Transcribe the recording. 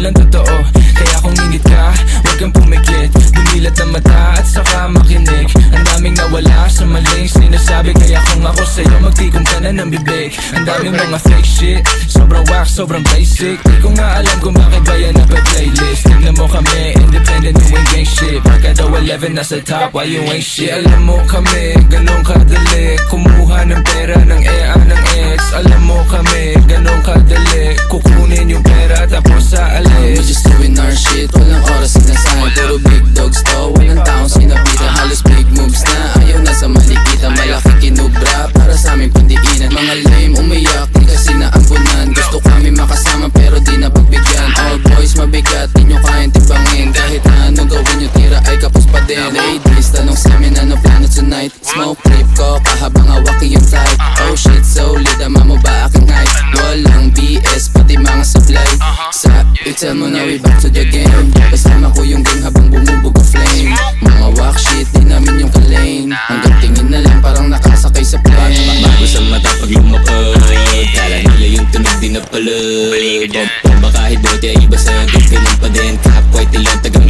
walang totoo. Kaya kung ingit ka, huwag kang pumikit. Dumilat ang mata at saka makinig. Ang daming nawala sa maling sinasabi. Kaya kung ako sa'yo, magtikom ka na ng bibig. Ang daming mga fake shit, sobrang wax, sobrang basic. Di ko nga alam kung bakit ba yan nape-playlist. Tignan mo kami, independent, you ain't gang shit. Barkada 11 nasa top, why you ain't shit? Alam mo kami, ganun kadali. Kumuha ng pera ng EA ng ex. Alam mo kami, ganun kadali. Kukunin yung pera tapos sa We're alis. just doing our shit, walang oras sinasabi. Puro big dogs to, walang taong sinabitan. Halos big moves na, ayaw na sa malikitan. Malaki kinubra, para sa aming pandiinan. Mga lame umiyak, di kasi naampunan. Gusto kami makasama pero di napagbigyan. All boys mabigat, di nyo kayang tibangin. Kahit ano gawin nyo, tira ay kapos pa din. Ladies, tanong sa amin ano plano tonight. Smoke trip ko, kahabang hawaki yung type. Oh shit, solid, ama mo ba aking height? Walang BS, pati mga supply. Sa tell mo na we back to the game. Kasama ko yung gang habang bumubog ang flame. Mga walk shit, di namin yung kalane. Hanggang tingin na lang parang nakasakay sa plane. Bago sa mata pag lumapag, kala nila yung tunog di napalad. Bomba kahit dote ay iba sa ganun pa din. Kahap white ilang tagang